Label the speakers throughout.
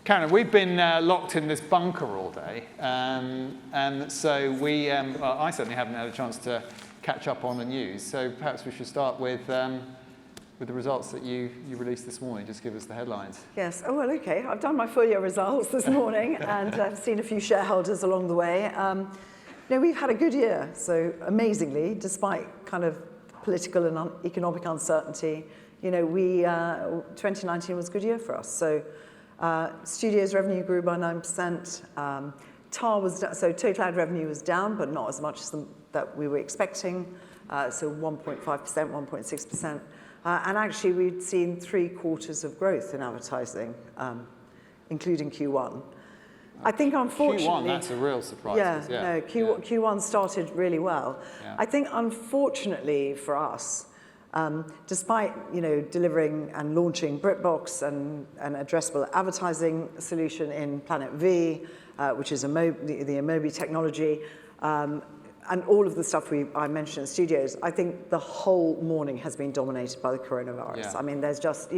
Speaker 1: Karen, we've been locked in this bunker all day, and so well, I certainly haven't had a chance to catch up on the news. So perhaps we should start with the results that you released this morning. Just give us the headlines.
Speaker 2: Yes. Oh, well, okay. I've done my full year results this morning, and I've seen a few shareholders along the way. We've had a good year. So amazingly, despite kind of political and economic uncertainty, 2019 was a good year for us. So Studios revenue grew by 9%. TAR was so total ad revenue was down, but not as much as that we were expecting. So 1.5%, 1.6%. And actually, we'd seen 3 quarters of growth in advertising, including Q1. I think, unfortunately...
Speaker 1: Q1, that's a real surprise.
Speaker 2: Q1 started really well. Yeah. I think, unfortunately for us, despite delivering and launching BritBox and an addressable advertising solution in Planet V, which is the Amobi technology, and all of the stuff I mentioned in Studios, I think the whole morning has been dominated by the coronavirus. Yeah. I mean, there's just,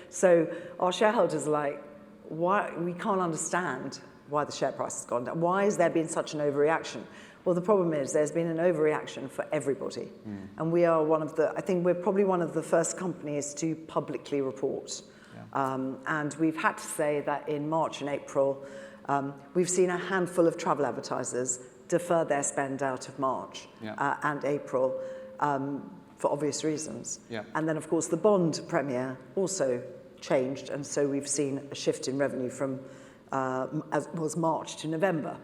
Speaker 2: so our shareholders are like, why? We can't understand why the share price has gone down. Why has there been such an overreaction? Well, the problem is there's been an overreaction for everybody. And we are I think we're probably one of the first companies to publicly report. Yeah. And we've had to say that in March and April, we've seen a handful of travel advertisers defer their spend out of March and April for obvious reasons. Yeah. And then, of course, the bond premiere also changed, and so we've seen a shift in revenue from as was March to November.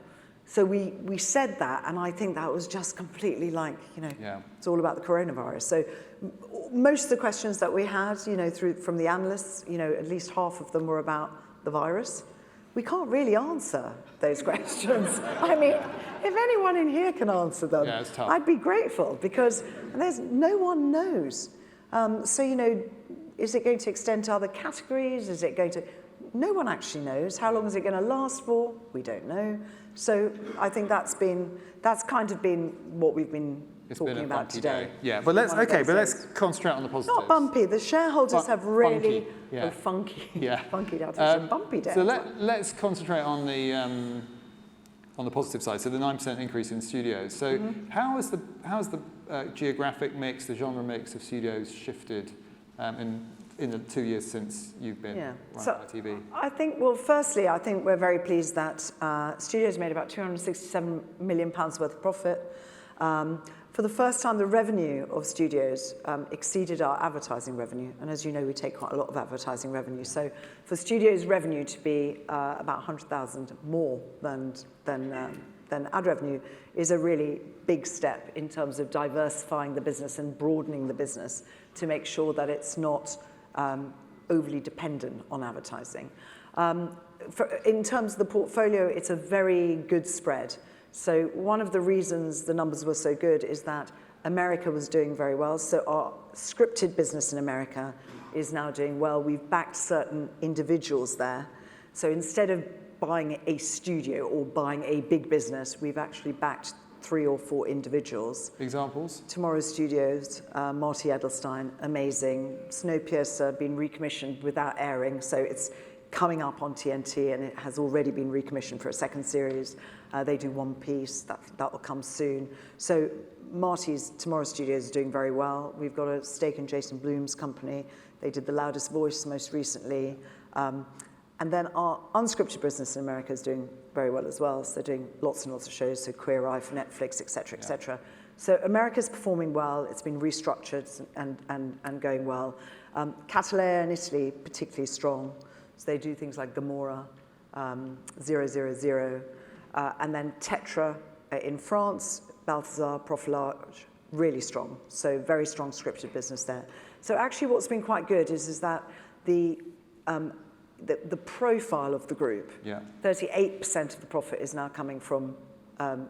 Speaker 2: So we said that, and I think that was just completely like, it's all about the coronavirus. So most of the questions that we had, from the analysts, at least half of them were about the virus. We can't really answer those questions. I mean, if anyone in here can answer them, it's tough. I'd be grateful, because no one knows. So, is it going to extend to other categories? Is it going to... No one actually knows. How long is it going to last for? We don't know. So I think that's kind of been what we've been talking about today.
Speaker 1: Day. Yeah, but let's concentrate on the positives.
Speaker 2: Not bumpy. The shareholders have really funky. Yeah. Funky. That's a bumpy day.
Speaker 1: So let's concentrate on the positive side. So the 9% increase in Studios. So how has the geographic mix, the genre mix of Studios shifted in the 2 years since you've been running ITV?
Speaker 2: I think, well, firstly, I think we're very pleased that Studios made about £267 million worth of profit. For the first time, the revenue of Studios exceeded our advertising revenue. And as you know, we take quite a lot of advertising revenue. So for Studios revenue to be about 100,000 more than ad revenue is a really big step in terms of diversifying the business and broadening the business to make sure that it's not overly dependent on advertising. In terms of the portfolio, it's a very good spread. So one of the reasons the numbers were so good is that America was doing very well. So our scripted business in America is now doing well. We've backed certain individuals there. So instead of buying a studio or buying a big business, we've actually backed 3 or 4 individuals.
Speaker 1: Examples?
Speaker 2: Tomorrow Studios, Marty Edelstein, amazing. Snowpiercer, been recommissioned without airing, so it's coming up on TNT, and it has already been recommissioned for a second series. They do One Piece, that will come soon. So Marty's Tomorrow Studios is doing very well. We've got a stake in Jason Blum's company. They did The Loudest Voice most recently. And then our unscripted business in America is doing very well as well. So they're doing lots and lots of shows, so Queer Eye for Netflix, et cetera, et cetera. So America's performing well. It's been restructured and going well. Catalea in Italy, particularly strong. So they do things like Gomorrah, 000, and then Tetra in France, Balthazar, Profilage, really strong. So very strong scripted business there. So actually what's been quite good is that the profile of the group, 38% of the profit is now coming from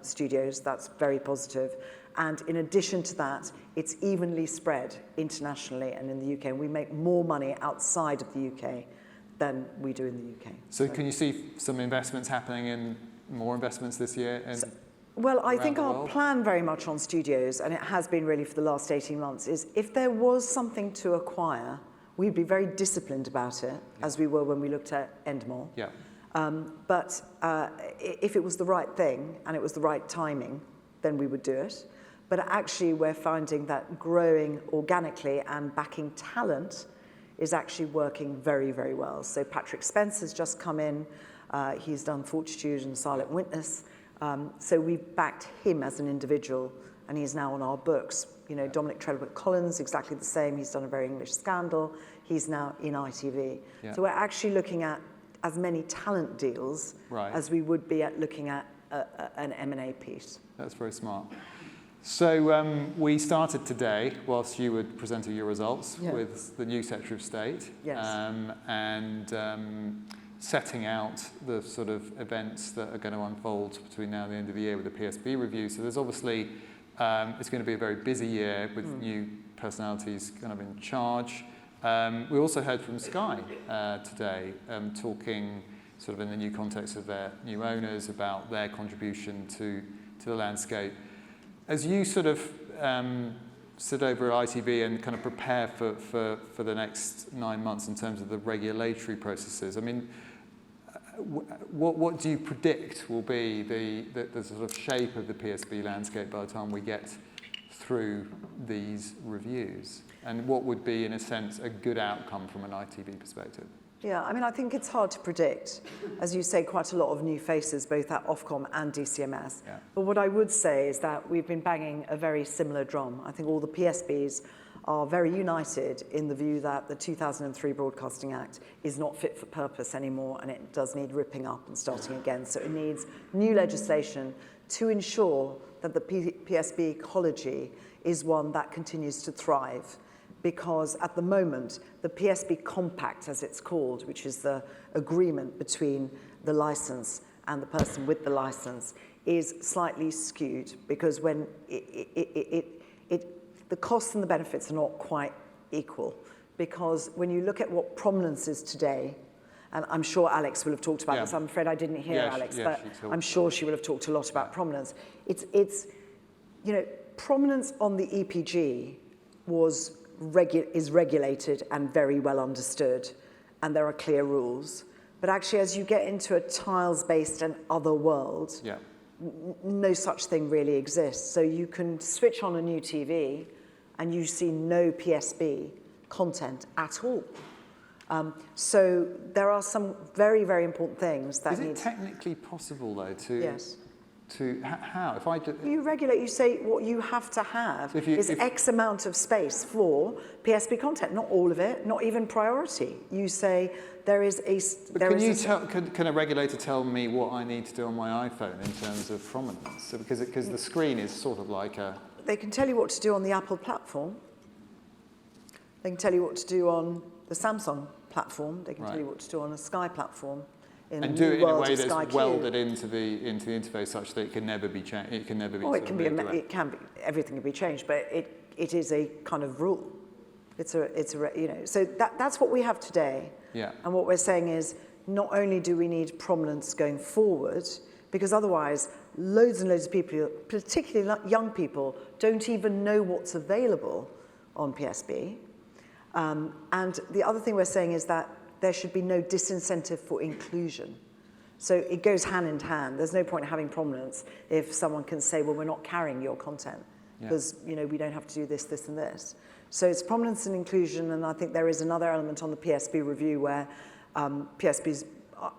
Speaker 2: Studios. That's very positive. And in addition to that, it's evenly spread internationally and in the UK. And we make more money outside of the UK than we do in the UK.
Speaker 1: So can you see some investments happening in more investments this year?
Speaker 2: Well, I think our plan very much on Studios, and it has been really for the last 18 months, is if there was something to acquire, we'd be very disciplined about it, as we were when we looked at Endemol. But if it was the right thing and it was the right timing, then we would do it. But actually, we're finding that growing organically and backing talent is actually working very, very well. So Patrick Spence has just come in. He's done Fortitude and Silent Witness. So we've backed him as an individual, and he's now on our books. You know, Dominic Treadwell-Collins, exactly the same. He's done A Very English Scandal. He's now in ITV. Yeah. So we're actually looking at as many talent deals as we would be at looking at an M&A piece.
Speaker 1: That's very smart. So we started today, whilst you were presenting your results, with the new Secretary of State, and setting out the sort of events that are going to unfold between now and the end of the year with the PSB review. So there's obviously, it's going to be a very busy year with new personalities kind of in charge. We also heard from Sky today, talking sort of in the new context of their new owners about their contribution to the landscape. As you sort of sit over at ITV and kind of prepare for the next 9 months in terms of the regulatory processes, I mean, what do you predict will be the sort of shape of the PSB landscape by the time we get through these reviews? And what would be, in a sense, a good outcome from an ITV perspective?
Speaker 2: Yeah, I mean, I think it's hard to predict. As you say, quite a lot of new faces, both at Ofcom and DCMS. Yeah. But what I would say is that we've been banging a very similar drum. I think all the PSBs are very united in the view that the 2003 Broadcasting Act is not fit for purpose anymore, and it does need ripping up and starting again. So it needs new legislation to ensure that the PSB ecology is one that continues to thrive. Because at the moment, the PSB Compact, as it's called, which is the agreement between the license and the person with the license, is slightly skewed because when the costs and the benefits are not quite equal. Because when you look at what prominence is today, and I'm sure Alex will have talked about this. I'm afraid I didn't hear Alex, but I'm sure she will have talked a lot about prominence. It's you know, prominence on the EPG is regulated and very well understood, and there are clear rules. But actually, as you get into a tiles-based and other world, no such thing really exists. So you can switch on a new TV and you see no PSB content at all. So there are some very, very important things that
Speaker 1: Is it technically possible, though, to...
Speaker 2: Yes.
Speaker 1: How? If I do...
Speaker 2: You regulate, you say what you have to have is X amount of space for PSB content, not all of it, not even priority. You say there is a...
Speaker 1: Can a regulator tell me what I need to do on my iPhone in terms of prominence? So because the screen is sort of like a...
Speaker 2: They can tell you what to do on the Apple platform. They can tell you what to do on the Samsung platform. They can tell you what to do on a Sky platform.
Speaker 1: And do it in a way that's welded into the interface such that it can never be changed. It can never be.
Speaker 2: It can be. Everything can be changed, but it is a kind of rule. It's a you know. So that's what we have today. Yeah. And what we're saying is not only do we need prominence going forward, because otherwise loads and loads of people, particularly young people, don't even know what's available on PSB. And the other thing we're saying is that there should be no disincentive for inclusion. So it goes hand in hand. There's no point in having prominence if someone can say, well, we're not carrying your content because you know, we don't have to do this, this, and this. So it's prominence and inclusion, and I think there is another element on the PSB review where PSBs,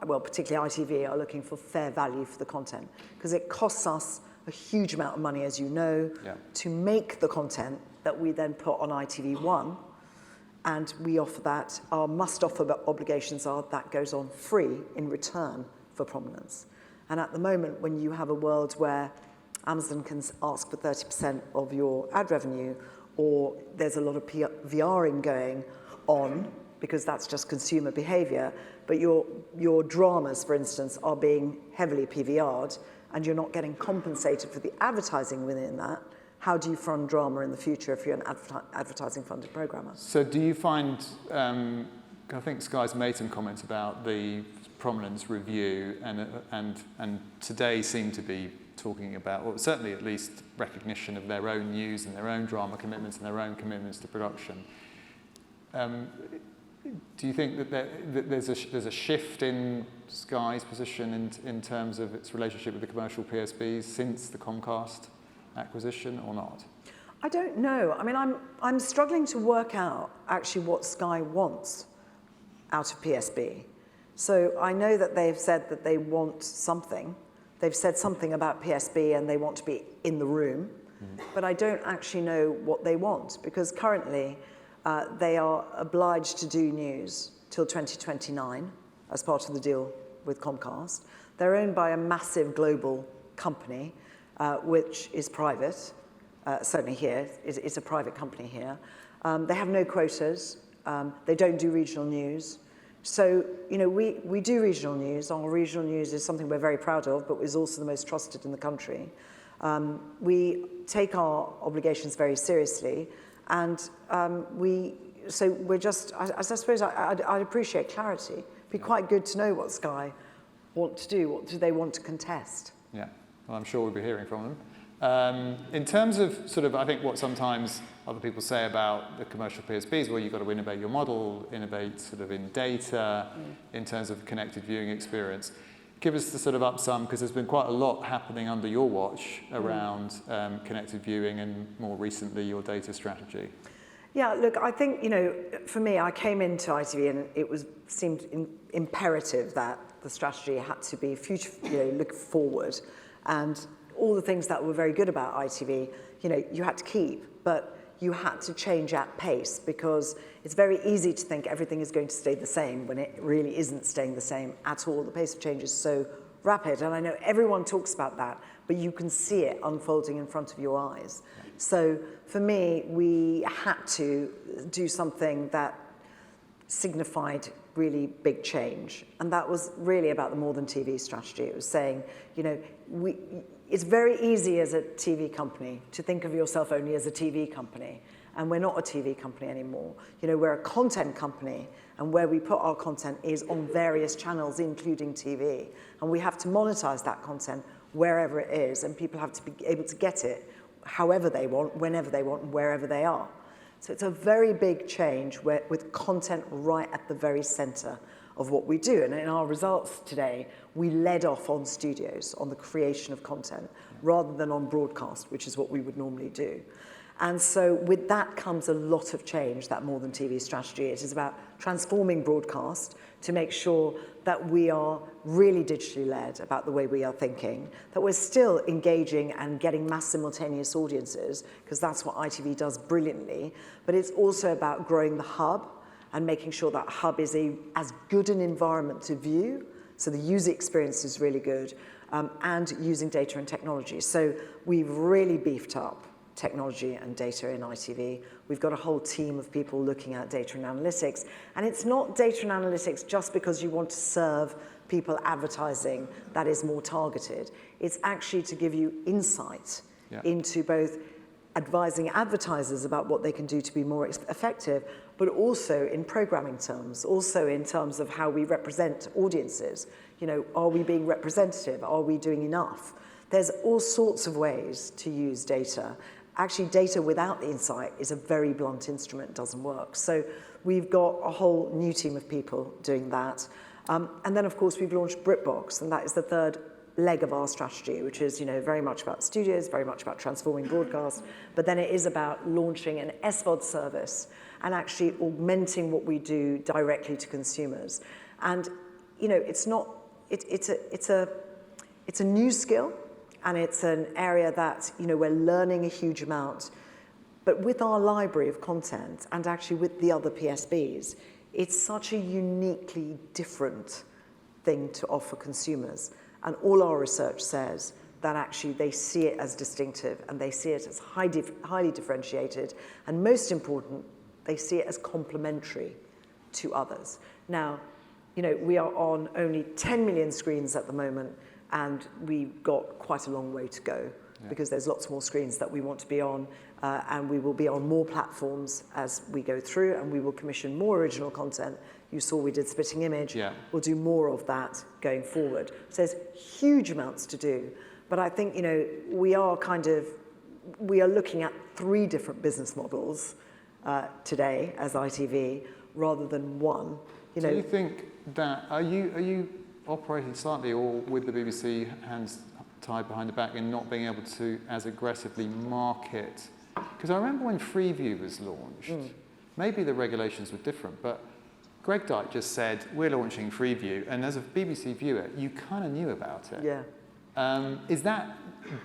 Speaker 2: well, particularly ITV, are looking for fair value for the content because it costs us a huge amount of money, as you know, to make the content that we then put on ITV1. And we offer that. Our must-offer obligations are that goes on free in return for prominence. And at the moment, when you have a world where Amazon can ask for 30% of your ad revenue, or there's a lot of VRing going on, because that's just consumer behavior, but your dramas, for instance, are being heavily PVR'd, and you're not getting compensated for the advertising within that, how do you fund drama in the future if you're an advertising-funded programmer?
Speaker 1: So do you find, I think Sky's made some comments about the prominence review, and today seem to be talking about, or certainly at least recognition of their own news and their own drama commitments and their own commitments to production. do you think that there's a shift in Sky's position in terms of its relationship with the commercial PSBs since the Comcast acquisition, or not?
Speaker 2: I don't know. I mean, I'm struggling to work out actually what Sky wants out of PSB. So I know that they've said that they want something. They've said something about PSB and they want to be in the room, but I don't actually know what they want, because currently they are obliged to do news till 2029 as part of the deal with Comcast. They're owned by a massive global company, which is private. Certainly here, it's a private company here. They have no quotas. They don't do regional news. So, you know, we do regional news. Our regional news is something we're very proud of, but is also the most trusted in the country. We take our obligations very seriously, and so we're just, I suppose I'd appreciate clarity. It'd be quite good to know what Sky want to do. What do they want to contest?
Speaker 1: Yeah, well, I'm sure we'll be hearing from them. In terms of sort of, I think what sometimes other people say about the commercial PSBs, well, you've got to innovate your model, innovate sort of in data, in terms of connected viewing experience. Give us the sort of up some, because there's been quite a lot happening under your watch around connected viewing and more recently your data strategy.
Speaker 2: Yeah, look, I think, you know, for me, I came into ITV and it seemed imperative that the strategy had to be future, you know, look forward, and all the things that were very good about ITV, you know, you had to keep, but you had to change at pace, because it's very easy to think everything is going to stay the same when it really isn't staying the same at all. The pace of change is so rapid, and I know everyone talks about that, but you can see it unfolding in front of your eyes. So for me, we had to do something that signified really big change, and that was really about the more than TV strategy. It was saying, you know, it's very easy as a TV company to think of yourself only as a TV company, and we're not a TV company anymore. You know, we're a content company, and where we put our content is on various channels, including TV, and we have to monetize that content wherever it is, and people have to be able to get it however they want, whenever they want, and wherever they are. So it's a very big change with content right at the very center of what we do. And in our results today, we led off on studios, on the creation of content, rather than on broadcast, which is what we would normally do. And so with that comes a lot of change, that more than TV strategy. It is about transforming broadcast to make sure that we are really digitally led about the way we are thinking, that we're still engaging and getting mass simultaneous audiences, because that's what ITV does brilliantly, but it's also about growing the hub and making sure that hub is as good an environment to view, so the user experience is really good, and using data and technology. So we've really beefed up technology and data in ITV. We've got a whole team of people looking at data and analytics, and it's not data and analytics just because you want to serve people advertising that is more targeted. It's actually to give you insight into both advising advertisers about what they can do to be more effective, but also in programming terms, also in terms of how we represent audiences. You know, are we being representative? Are we doing enough? There's all sorts of ways to use data. Actually, data without the insight is a very blunt instrument, doesn't work. So we've got a whole new team of people doing that. And then, of course, we've launched BritBox, and that is the third leg of our strategy, which is, you know, very much about studios, very much about transforming broadcast, but then it is about launching an SVOD service and actually augmenting what we do directly to consumers. And, you know, it's a new skill, and it's an area that, you know, we're learning a huge amount. But with our library of content, and actually with the other PSBs, it's such a uniquely different thing to offer consumers. And all our research says that actually they see it as distinctive, and they see it as highly differentiated, and most important, they see it as complementary to others. Now, you know, we are on only 10 million screens at the moment, and we've got quite a long way to go, because there's lots more screens that we want to be on, and we will be on more platforms as we go through, and we will commission more original content. You saw we did Spitting Image. We'll do more of that going forward. So there's huge amounts to do, but I think, you know, we are looking at 3 different business models today as ITV. rather than one.
Speaker 1: Do you think that, are you operating slightly or with the BBC hands tied behind the back in not being able to as aggressively market? Because I remember when Freeview was launched, maybe the regulations were different, but Greg Dyke just said, we're launching Freeview, and as a BBC viewer, you kind of knew about it.
Speaker 2: Yeah.
Speaker 1: Is that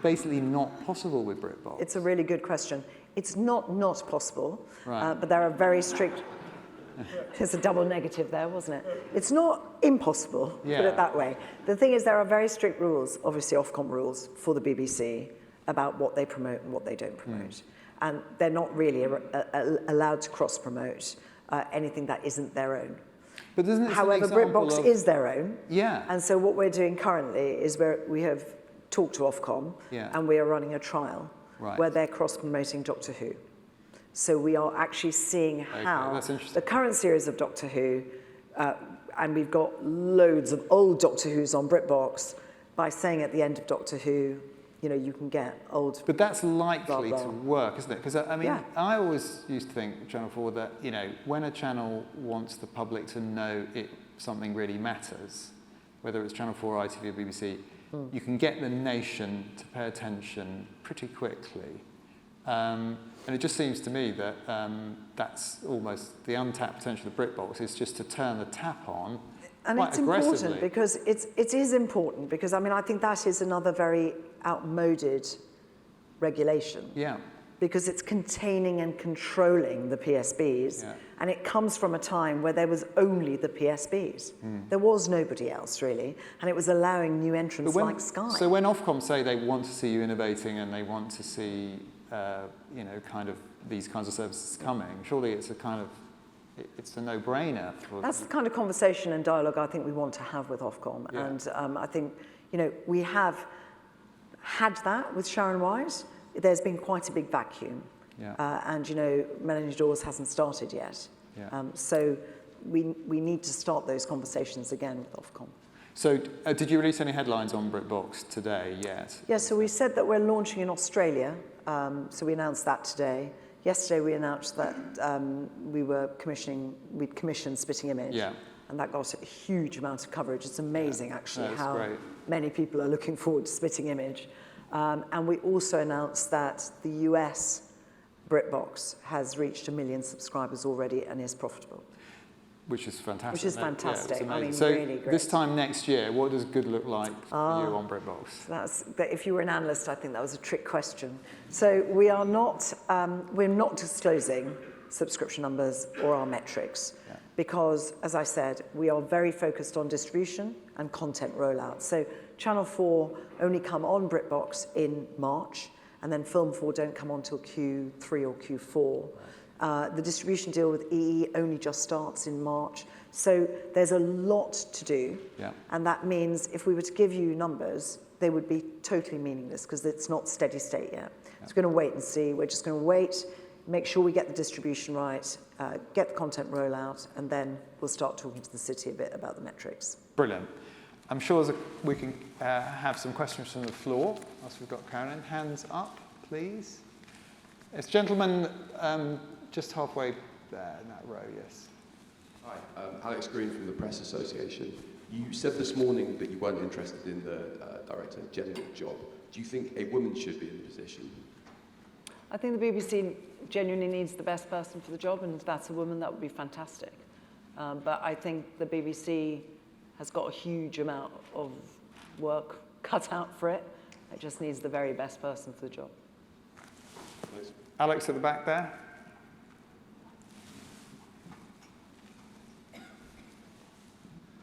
Speaker 1: basically not possible with BritBox?
Speaker 2: It's a really good question. It's not possible,
Speaker 1: right.
Speaker 2: But there are very strict... There's a double negative there, wasn't it? It's not impossible, put it that way. The thing is, there are very strict rules, obviously Ofcom rules, for the BBC about what they promote and what they don't promote. And they're not really allowed to cross-promote anything that isn't their own.
Speaker 1: But isn't it
Speaker 2: However, BritBox is their own.
Speaker 1: Yeah.
Speaker 2: And so what we're doing currently is we have talked to Ofcom, and we are running a trial where they're cross-promoting Doctor Who. So we are actually seeing how the current series of Doctor Who, and we've got loads of old Doctor Who's on BritBox, by saying at the end of Doctor Who, you can get old...
Speaker 1: But that's likely to work, isn't it? Because, I mean, I always used to think, Channel 4, that, when a channel wants the public to know something really matters, whether it's Channel 4, ITV or BBC, you can get the nation to pay attention pretty quickly. And it just seems to me that that's almost the untapped potential of BritBox is just to turn the tap on
Speaker 2: and
Speaker 1: quite
Speaker 2: it's
Speaker 1: aggressively.
Speaker 2: important because it is important because, I mean, I think that is another very outmoded regulation.
Speaker 1: Yeah.
Speaker 2: Because it's containing and controlling the PSBs, and it comes from a time where there was only the PSBs. There was nobody else, really, and it was allowing new entrants like Sky.
Speaker 1: So when Ofcom say they want to see you innovating and they want to see, kind of these kinds of services coming, surely it's it's a no-brainer.
Speaker 2: That's the kind of conversation and dialogue I think we want to have with Ofcom, and I think, we have had that with Sharon White. There's been quite a big vacuum, and Melanie Dawes hasn't started yet. So we need to start those conversations again with Ofcom.
Speaker 1: So did you release any headlines on BritBox today yet?
Speaker 2: Yeah, so we said that we're launching in Australia, so we announced that today. Yesterday we announced that we'd commissioned Spitting Image, and that got a huge amount of coverage. It's amazing actually how many people are looking forward to Spitting Image. And we also announced that the US BritBox has reached 1 million subscribers already and is profitable.
Speaker 1: Which is fantastic.
Speaker 2: Which is fantastic.
Speaker 1: Yeah,
Speaker 2: I mean,
Speaker 1: so
Speaker 2: really great.
Speaker 1: this time next year, what does good look like for you on BritBox?
Speaker 2: But if you were an analyst, I think that was a trick question. So we're not disclosing subscription numbers or our metrics because, as I said, we are very focused on distribution and content rollout. So Channel 4 only come on BritBox in March, and then Film 4 don't come on till Q3 or Q4. The distribution deal with EE only just starts in March. So there's a lot to do. And that means if we were to give you numbers, they would be totally meaningless because it's not steady state yet. So we're going to wait and see. We're just going to wait, make sure we get the distribution right, get the content rollout, and then we'll start talking to the city a bit about the metrics.
Speaker 1: Brilliant. I'm sure we can have some questions from the floor. Whilst we've got Carolyn. Hands up, please. Yes, gentlemen, just halfway there in that row, yes.
Speaker 3: Hi, Alex Green from the Press Association. You said this morning that you weren't interested in the Director General job. Do you think a woman should be in the position?
Speaker 2: I think the BBC genuinely needs the best person for the job, and if that's a woman, that would be fantastic. But I think the BBC has got a huge amount of work cut out for it. It just needs the very best person for the job.
Speaker 3: Thanks.
Speaker 1: Alex at the back there.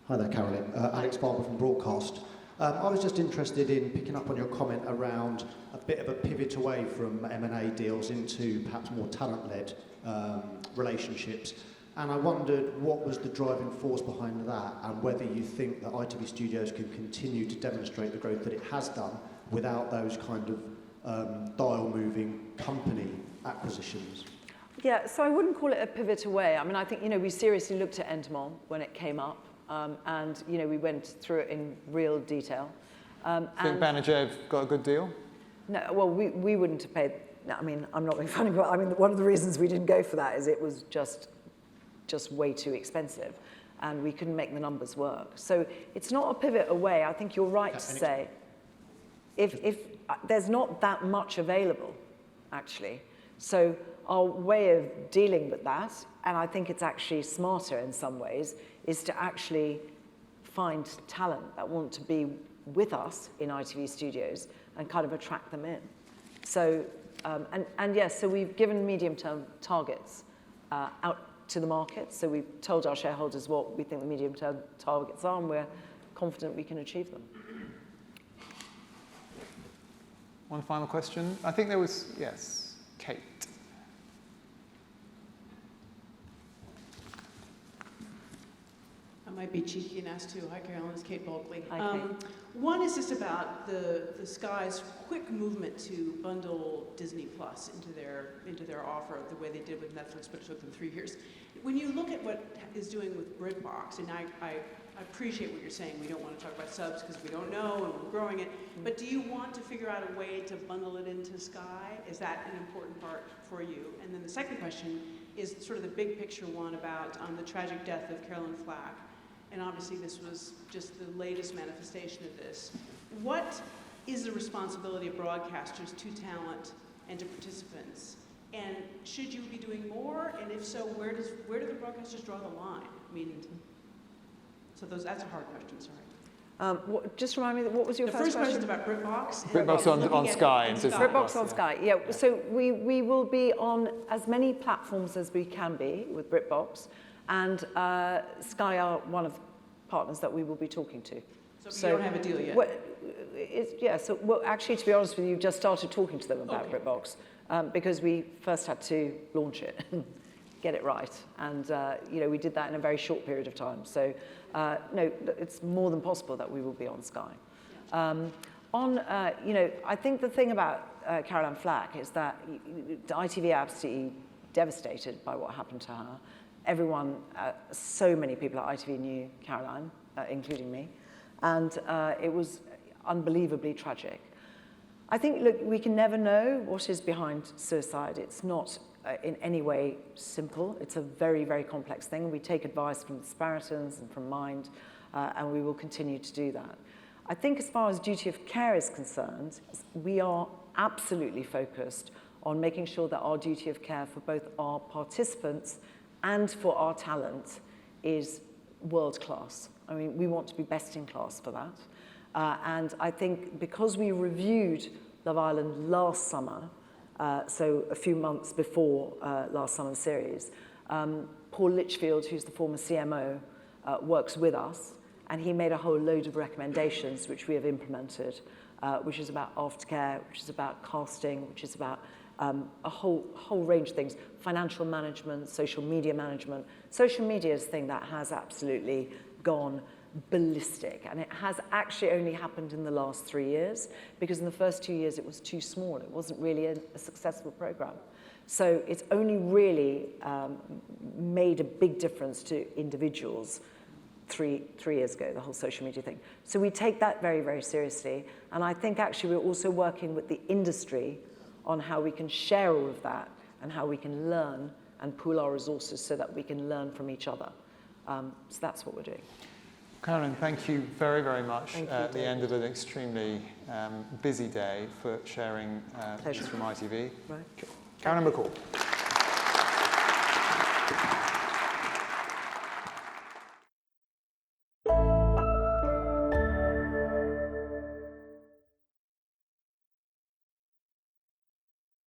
Speaker 4: Hi there, Carolyn. Alex Barber from Broadcast. I was just interested in picking up on your comment around a bit of a pivot away from M&A deals into perhaps more talent-led relationships. And I wondered what was the driving force behind that and whether you think that ITV Studios can continue to demonstrate the growth that it has done without those kind of dial-moving company acquisitions.
Speaker 2: Yeah, so I wouldn't call it a pivot away. I mean, I think, we seriously looked at Endemol when it came up. And, we went through it in real detail.
Speaker 1: Think Banijay got a good deal?
Speaker 2: No, well, we wouldn't have paid... No, I mean, I'm not being funny, but I mean, one of the reasons we didn't go for that is it was just just way too expensive, and we couldn't make the numbers work. So it's not a pivot away. I think you're right to say, if there's not that much available, actually. So our way of dealing with that, and I think it's actually smarter in some ways, is to actually find talent that want to be with us in ITV studios and kind of attract them in. So, and yes, so we've given medium-term targets out to the market. So we've told our shareholders what we think the medium-term targets are, and we're confident we can achieve them.
Speaker 1: One final question. I think there was, yes, Kate.
Speaker 5: I might be cheeky and ask too. Hi, Carolyn. It's Kate Bulkley.
Speaker 2: Hi, Kate.
Speaker 5: One is just about the Sky's quick movement to bundle Disney Plus into their offer the way they did with Netflix, but it took them 3 years. When you look at what is doing with BritBox, and I appreciate what you're saying. We don't want to talk about subs because we don't know and we're growing it. But do you want to figure out a way to bundle it into Sky? Is that an important part for you? And then the second question is sort of the big picture one about the tragic death of Carolyn Flack. And obviously this was just the latest manifestation of this. What is the responsibility of broadcasters to talent and to participants? And should you be doing more? And if so, where do the broadcasters draw the line? I mean, so that's a hard question, sorry.
Speaker 2: Just remind me, what was your first question?
Speaker 5: The first question is about BritBox.
Speaker 1: BritBox on Sky.
Speaker 2: BritBox on Sky, yeah. So we will be on as many platforms as we can be with BritBox, and Sky are one of the partners that we will be talking to.
Speaker 5: So you don't have a deal yet?
Speaker 2: Well, actually, to be honest with you, just started talking to them about BritBox because we first had to launch it, get it right, and we did that in a very short period of time. So no, it's more than possible that we will be on Sky. I think the thing about Carolyn Flack is that the ITV are absolutely devastated by what happened to her. Everyone, so many people at ITV knew Caroline, including me, and it was unbelievably tragic. I think, look, we can never know what is behind suicide. It's not in any way simple. It's a very, very complex thing. We take advice from the Samaritans and from Mind, and we will continue to do that. I think as far as duty of care is concerned, we are absolutely focused on making sure that our duty of care for both our participants and for our talent is world class. I mean, we want to be best in class for that. And I think because we reviewed Love Island last summer, so a few months before last summer's series, Paul Litchfield, who's the former CMO, works with us, and he made a whole load of recommendations which we have implemented, which is about aftercare, which is about casting, which is about a whole range of things, financial management, social media management. Social media is a thing that has absolutely gone ballistic, and it has actually only happened in the last 3 years, because in the first 2 years it was too small. It wasn't really a successful program. So it's only really made a big difference to individuals three years ago, the whole social media thing. So we take that very, very seriously, and I think actually we're also working with the industry on how we can share all of that and how we can learn and pool our resources so that we can learn from each other. So that's what we're doing.
Speaker 1: Carolyn, thank you very, very much at the end of an extremely busy day for sharing this from ITV.
Speaker 2: Right.
Speaker 1: Carolyn McCall.